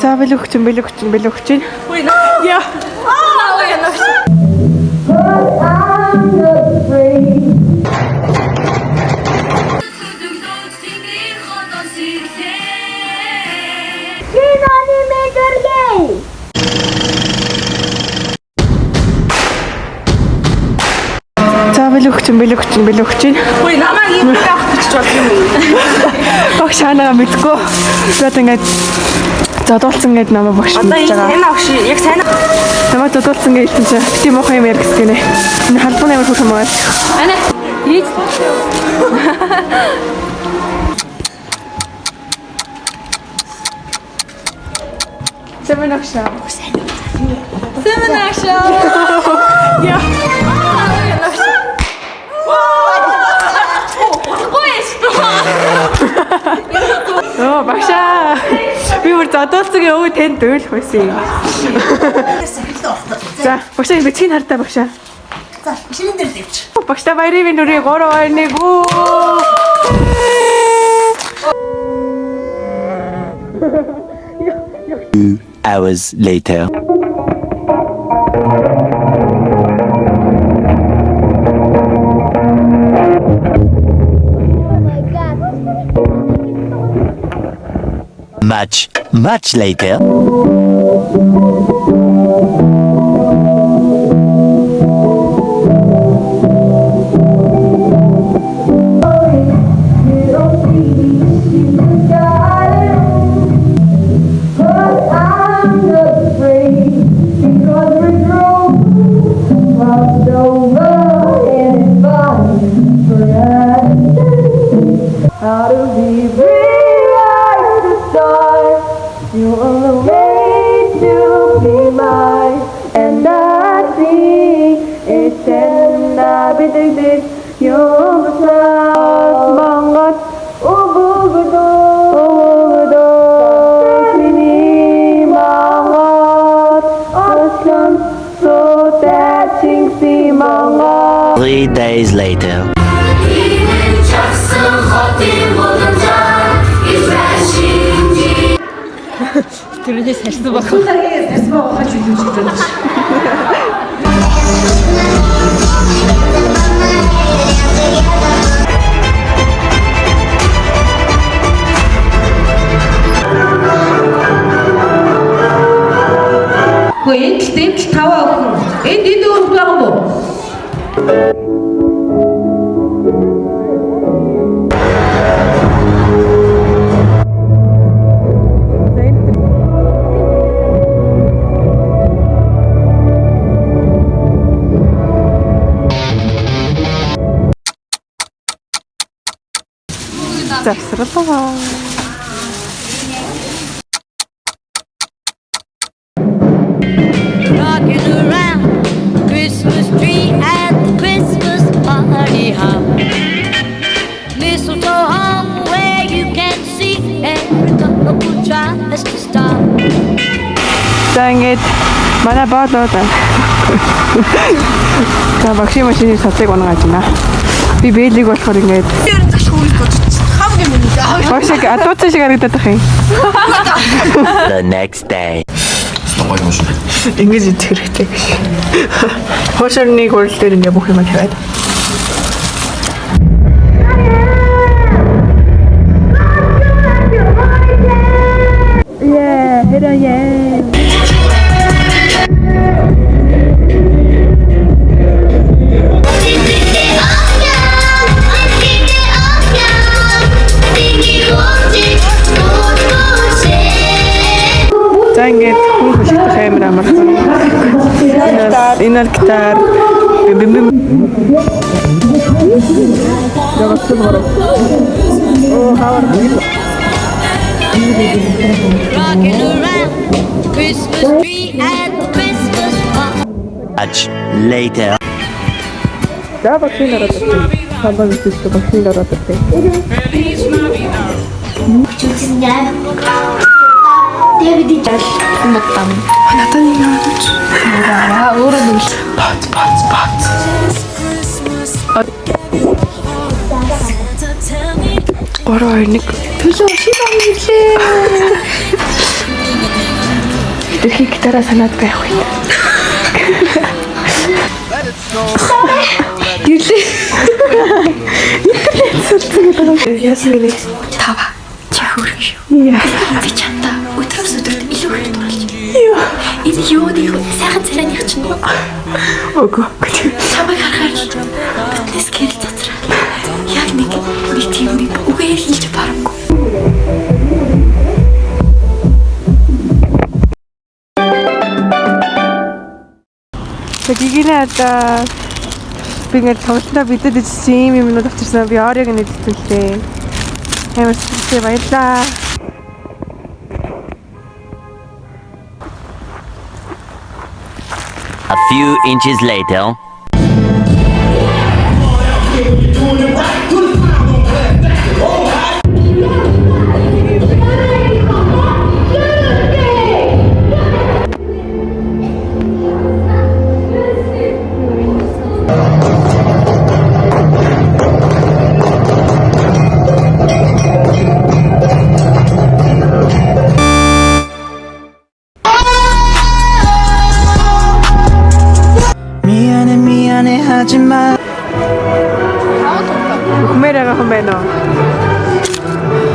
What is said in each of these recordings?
За бэлгч. Ой, яа. За бэлгч. Ой, намайг юм яах гэж бол юм. Багш ханаа мэдгүй. Тэгээд ингээд зодуулсан гэд намайг багш Одоо мэдж байгаа. энэ авш яг сайн. Намайг зодуулсан гэж хэлсэн чинь тийм мохоо юм ярих гэнэ. Энэ халбаны амар хөөрхөн байна. Ана. Ийж. Семенагшаа. Яа. Оо багшаа. Би бүр зодуулсан өвөө тэнд дөөлөх байсан юм. За, багшаа би чинь хартаа багшаа. За, шинэн дээр дэвч. Багшаа баярын нүрээ 3 2 1 үү. 2 hours later. Much later. How do we realize the stars? You were made to be mine, and I see it's and I believe it. You're the stars, mangat, ubugudo, sini mangat, aslan so touching si mangat. 3 days later. Тэрнээс харсан баг. Хөөе, тэмтэл 5 охин. Энд өөр байгаа мó? Завсарлаа. Rocking around the Christmas tree at the Christmas party hop. Mistletoe hung where you can see every couple tries to stop. За ингээд манай боолоо та. За багшийн машины цацыг унагааж байна. Би бэлийг болохоор ингээд багшиг адууцсан шиг харагдаад байх юм. The next day. Ингэж идэх хэрэгтэй гэж. Хоошорны хурал дээр ингээд бүх юм тавиад. Yeah, hit a yeah. За ингээд хүн хөшөлтөх камер амарсан. Энэ гитар бим. Rocking around the Christmas tree at the Christmas party. Much later. За багшийн дараад ирсэн. Хамбаг үзсэн багшийн дараад ирсэн. Дэвид жал мэдтам. Надад нэг юм гэж. Аа өөрөө нэг Бац. 3 2 1 төлөө шив амлээ. Тэрхий гитараа санаад байх үед. Гэрлээ. Яасан гэлээ. Тава. Чи хөрөх шүү. Яа. Би чамдаа өдрөөс өдөрт илүү их дурлаж байна. Йоо. Энэ юу нэг сайхан царайных чинь нөгөө. Ого. Чамайг харахаар л битнес гэрэл цацраа. Яг нэг тийм нэг үгээр хэлж барахгүй. Тэгинэ одоо би ингээд тоглолтоо бидэд ийм юмнууд авчирсан. Би орыг нэзэлээ. Амар сэтгэлтэй баярлаа. A few inches later. 미안해 하지마. 구매라가 하면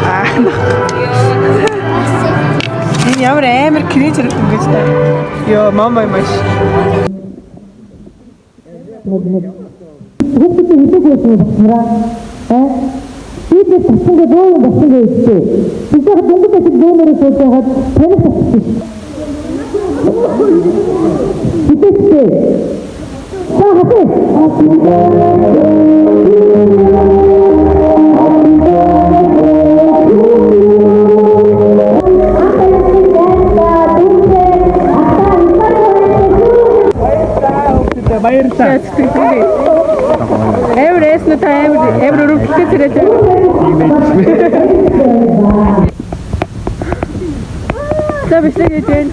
아, 나 ямар амар кринж хэрэгтэй юм гэж та. Йоо, мама маш. Баярлалаа. Эврэс на тайм эврэ рүптэй зэрэг. За бичлэг дээ.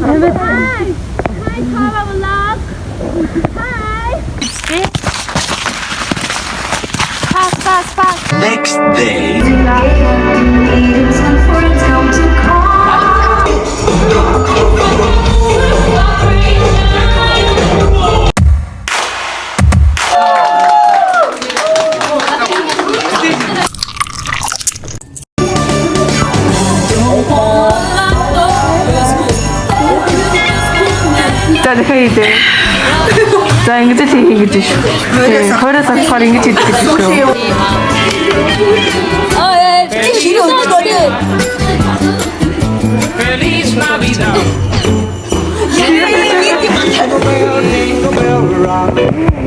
Hi, Kava vlog. Hi. Pass. Next day. За дахиад идэ. За ингэж л хийж шүү. Хоороос авахаар ингэж идэх гэсэн. Ти ширээ өчгөө.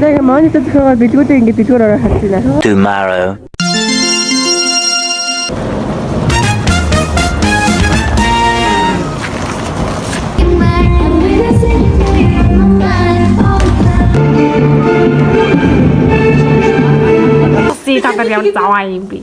Тэгээ монитор зөвхөн бэлгүүдээ ингэ дэлгүүр ороо хатчихна. Tomorrow. Si tapos yung tawa yung bi.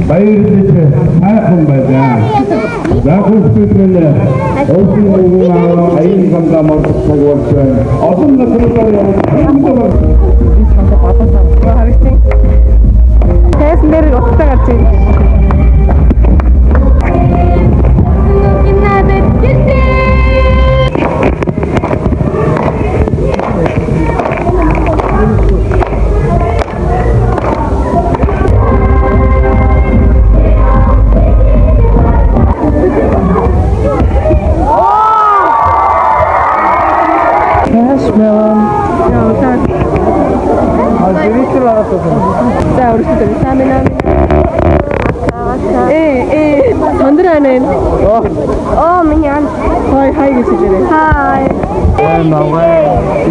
Bayır ayakın bayda. Zakuf tutmuşlar. Olsun bu ayın kamda martı sagwarsan. Aslında kırıklar ya. Test neri okta kaçın. 자, 우리 친구들 사미나. 전들하는. 민현. 하이 계시더래. 하이.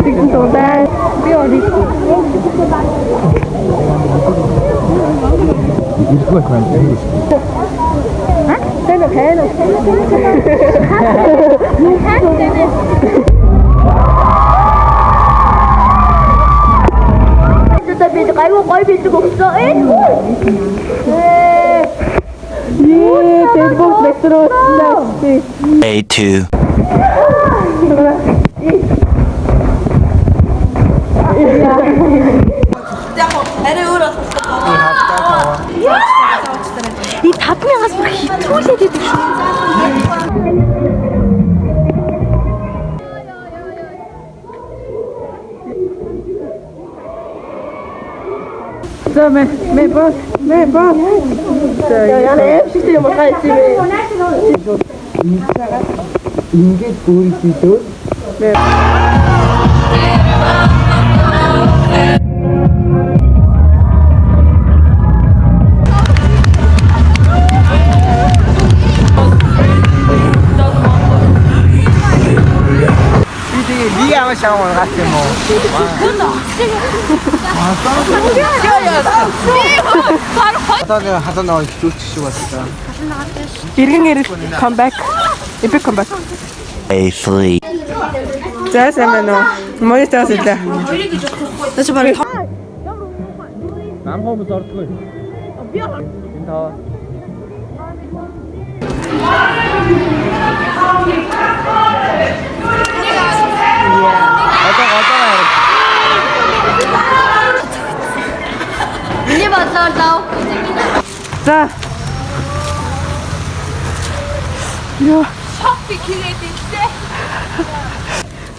지금 동달. 비 어디 있어? 배는. 배는. Day 2. 이 답변이 뭐 히트오셔야 되듯이. За 매번 yani hep sistemi makayesi 인계 보이시죠? иргэн come back. Epic come back. Day 3. За сайн байна уу? Моёс таасэлээ. Тэч барыг Нам хүмүүс ордгүй. Би энэ таа. Миний бодлоор лав. За. Яа.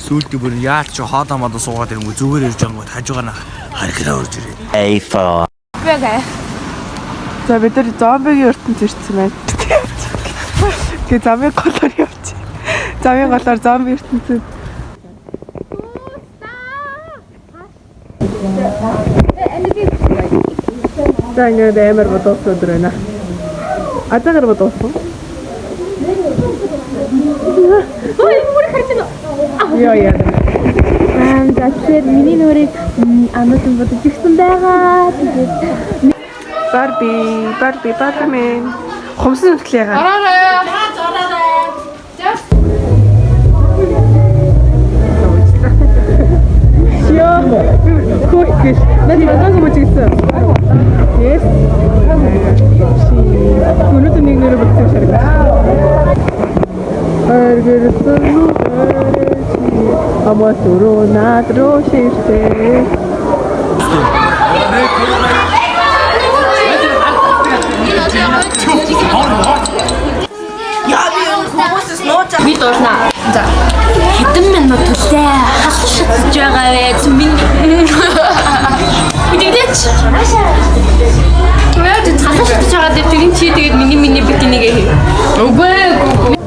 Сүүлд бүр яалч хоодоо модоо суугаад ирэнгүү зүгээр ирж байгаа гот хажуугаар нь харахлаа урж ирээ. Day 4. За бид нар зомбигийн ертөнд ирсэн байна. Тэгээ зомби голоор явчих. Зомбигийн голоор зомби ертөнцөд. За ингээд амар бодсон өдөр байна. Азагаар бодсон. Яа яа. За тэгэхээр миний нүрийг амтан бодож ирсэн байгаа. Тэгээд Барби мен. Хомсон хөтлөе. Яа. Хөөе. Надад магадгүй мөч гэсэн. Yes. Өнөөдөр нэг нэр бодсон шаргал. Аргэрсэн аматуроо надроо ширтээ. Би дуурна. За. Хэдэн минут үлээ хасчихж байгаа вэ? Миний. Үдэгдэж. Яа, тэ хасчихж байгаа дээ. Тэгин чи тэгээд миний бикинигээ хий. Үгүй.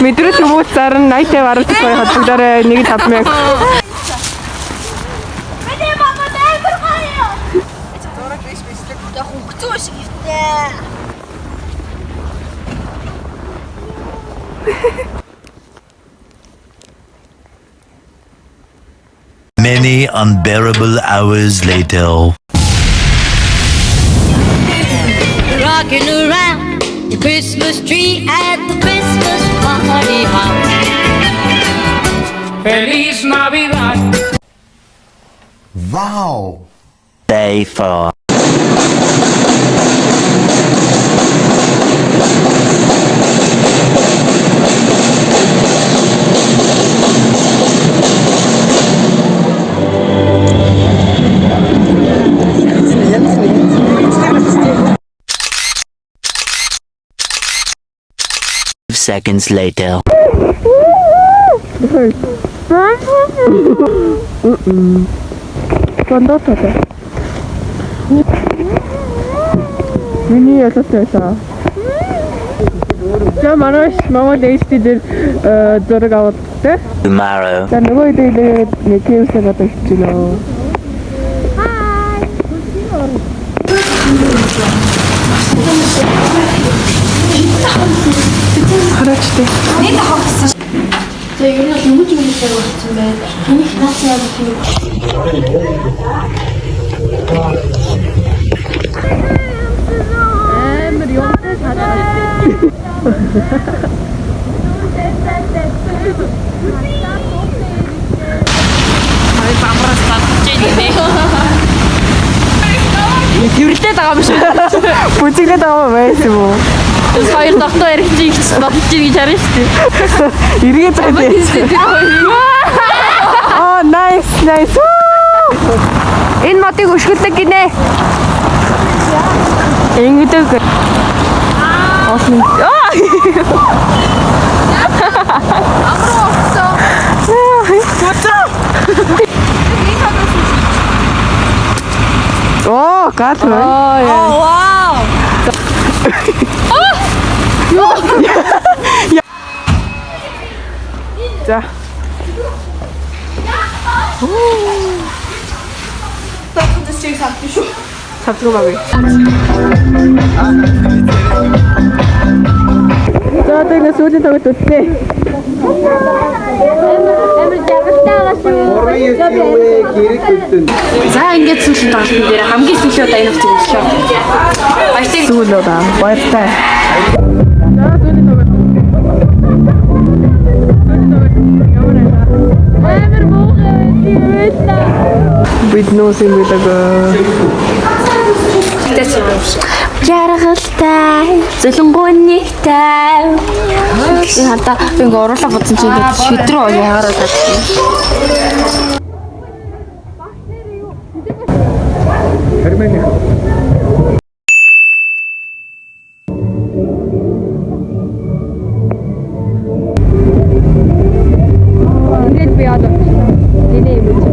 Мэдрэл хүмүүс зарн 80-тай баруун гоё хөдөлгөөрөө 1-5 мянга. Many unbearable hours later. Rocking around the Christmas tree at the Christmas party hop. Feliz Navidad. Wow! Day 4. Seconds later. Кондототой. Миний ялтайсаа. За маргааш Монгол ээлжтэй дээр зураг аваад тэ. Tomorrow. За нөгөө идээд нэг кевсээ гадаг хичээлээ. Хараач. нэг хавцсан. За ер нь юм уу юм шиг болсон байна. Энийг наас яа гэх юм. Тэрлээд байгаа юм шиг. Бүжиглээд байгаа байсан юм уу? Хоёр тогтоо яригчиг бодож гэж харна шүү дээ. Эргээд байгаа юм. Тэр хоёр. Аа, nice. Энэ модыг өшгөлдөг гинэ. Ингэдэг. Осон. Оо, гад. Вау. За. 잡수고 가게. За тэгээ сүүлийн тоглолт үтээ. За ингээд сүүлийн тоглолтын дээр хамгийн сүүлийн удаа энэ хөтөлбөр шүү. Баяртай. Сүүл удаа. Баяртай. Бид нөөсөн байдаг. Жаргалтай, зөлөнгөнийхтэй. Энэ хата ингээ оруулаа бодсон чинь ингээ шидрүү яараад байна. Ингээд би одоо диний юм уу?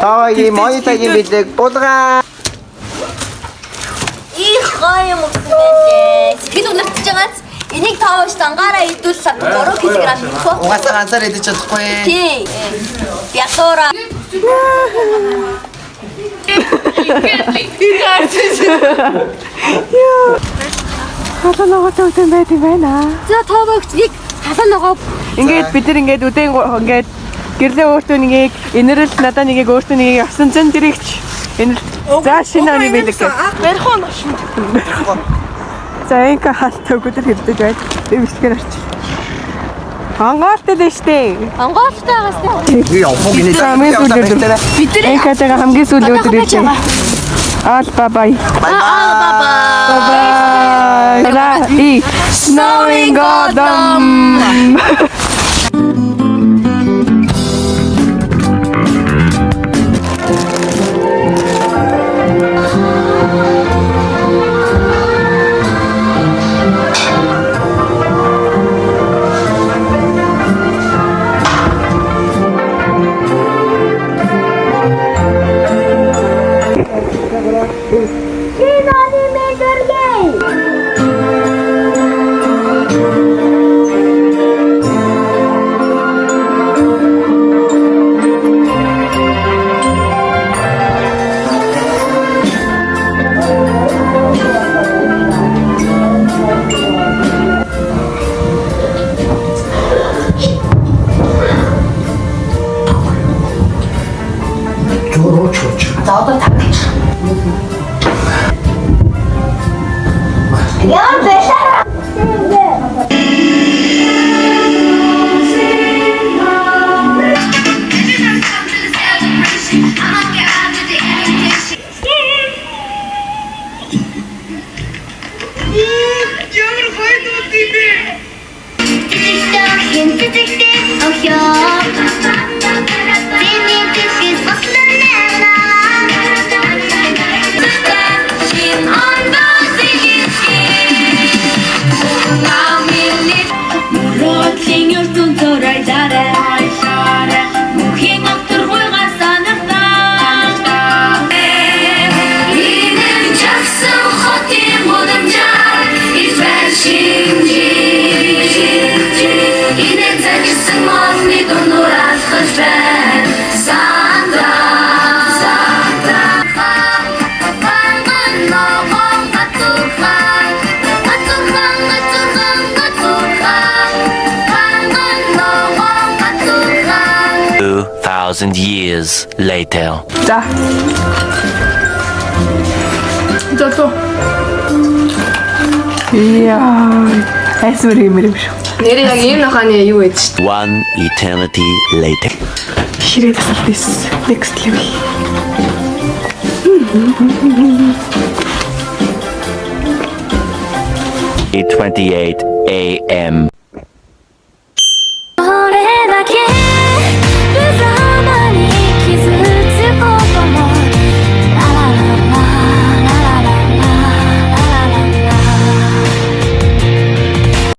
Тавагийн монитагийн билег булгаа. Их гоё юм уу? Сэтгэл үнэртэж байгаач. Энийг таавч дангаараа идүүл 3 кг нөхөө. Угаасаа ганцаар идэж чадахгүй. Тий. Ятора. Халаанаа төвтөн байт юм байна. За таавагч нэг халаанаа Ингээд бид нар ингээд үдэн ингээд гэрлээ өөртөө нэгийг инэрэл надаа нэгийг өөртөө нэгийг авсан зэн дэрэгч энэ за шинэ оны билэг. Барихон. За инка хаалтаа өдөр хэлдэг байд. Дэвсгээр орч. Хангалттай дээ штэ. Ангоолтай байгаас тээ. Би явах гинэ. Хамгийн сүүл өдөр. Бид нар Инкатайгаа хамгийн сүүл өдөр ирж байна. Bye. Bye. Snowing Autumn. 2,000 years later. За. Зато. Яа. Эсвэр юм шүү. Нэрээ яг ийм наханы юу гэж шүү. One eternity later. Ширээ тасалт this next level. 8:28 a.m.